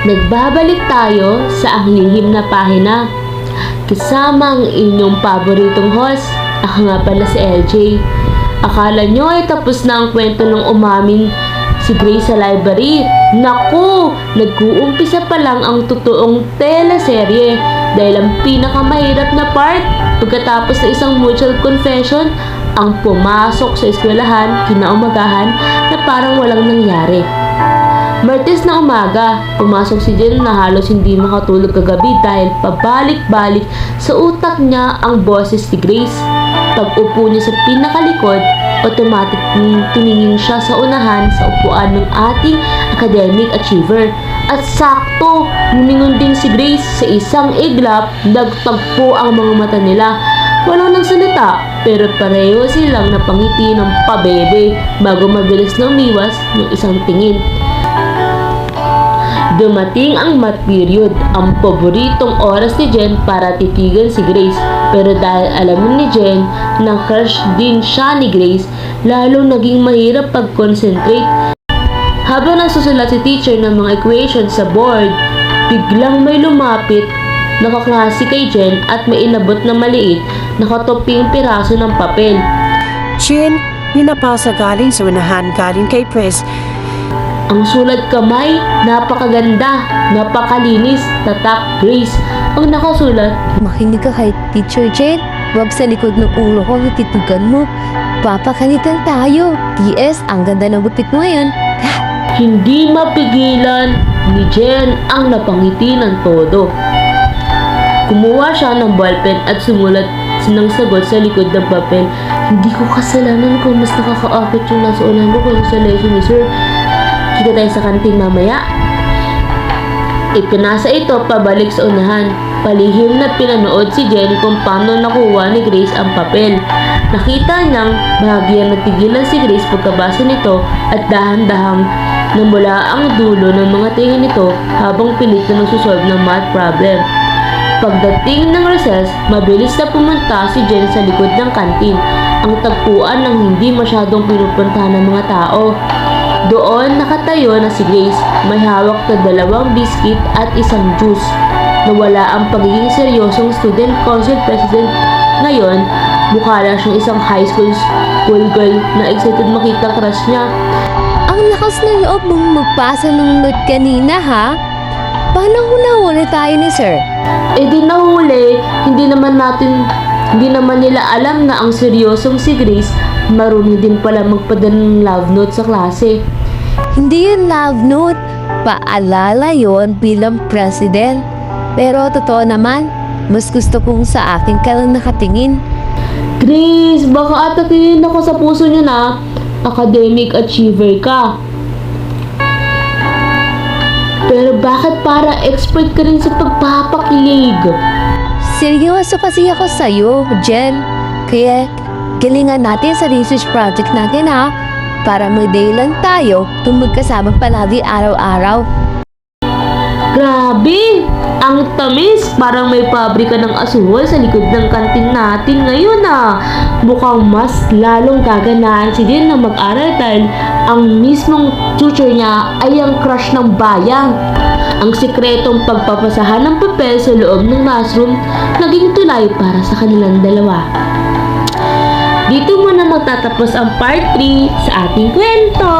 nagbabalik tayo sa ang lihim na pahina. Kasama ang inyong paboritong host, ako nga pala si LJ. Akala nyo ay tapos na ang kwento ng umamin si Grace sa library. Naku! Nag-uumpisa pa lang ang totoong teleserye dahil ang pinakamahirap na part pagkatapos ng isang mutual confession ang pumasok sa eskwelahan kinaumagahan na parang walang nangyari. Martes na umaga, pumasok si Jen na halos hindi makatulog kagabi dahil pabalik-balik sa utak niya ang boses ni Grace. Pag-upo niya sa pinakalikod, automatic tumingin siya sa unahan sa upuan ng ating academic achiever. At sakto, lumingon din si Grace sa isang iglap, nagtagpo ang mga mata nila. Walang nagsalita, pero pareho silang napangiti ng pabebe bago mabilis na umiwas ng isang tingin. Dumating ang math period, ang paboritong oras ni Jen para titigan si Grace. Pero dahil alam ni Jen na crush din siya ni Grace, lalong naging mahirap pag-concentrate. Habang nagsusulat si teacher ng mga equations sa board, biglang may lumapit na kaklase kay Jen at may inabot na maliit na katuping piraso ng papel. Jen, ninapasa galing sa unahan galing kay Pres. Ang sulat kamay, napakaganda, napakalinis, tatak, Grace. Ang nakasulat, Makinig ka kay Teacher Jen. Huwag sa likod ng ulo ko ang titugan mo. Papakalitan tayo. T.S. Ang ganda ng gupit mo ngayon. hindi mapigilan ni Jen ang napangiti ng todo. Kumuha siya ng ballpen at sumulat ng sagot sa likod ng papel. Hindi ko kasalanan kung mas nakakaakit yung nasa unahan ko kaysa sa lesson ni Sir. Kita tayo sa kantin mamaya. Ipinasa ito pabalik sa unahan. Palihim na pinanood si Jen kung paano nakuha ni Grace ang papel. Nakita niyang bahagyang natigilan si Grace pagkabasa nito at dahan-dahang namula ang dulo ng mga tingin nito habang pilit na nagsusolve ng math problem. Pagdating ng recess, mabilis na pumunta si Jen sa likod ng kantin, ang tagpuan ng hindi masyadong pinupuntahan ng mga tao. Doon nakatayo na si Grace, may hawak na 2 biskit at isang juice. Nawala ang pagiging seryosong student council president. Ngayon, mukha lang siyang isang high school girl na excited makita crush niya. Ang lakas ng loob mong magpasa ng note kanina, ha? Paano nahuli tayo ni Sir? Di nahuli, hindi naman nila alam na ang seryosong si Grace marunong din pala magpadala ng love note sa klase. Hindi yun love note. Paalala yon bilang president. Pero totoo naman, mas gusto kong sa akin ka lang nakatingin. Grace, baka atakihin ako sa puso niyo na academic achiever ka. Pero bakit para expert ka rin sa pagpapakilig? Seryoso kasi ako sa'yo, Jen. Kaya galingan natin sa research project natin, ha? Para may-day lang tayo kung magkasama palagi araw-araw. Grabe! Ang tamis! Parang may pabrika ng asuhol sa likod ng kantin natin ngayon Mukhang mas lalong gaganahan si Jen na mag-aral dahil ang mismong teacher niya ay ang crush ng bayang. Ang sikretong pagpapasahan ng papel sa loob ng classroom naging tulay para sa kanilang dalawa. Dito muna magtatapos ang part 3 sa ating kwento.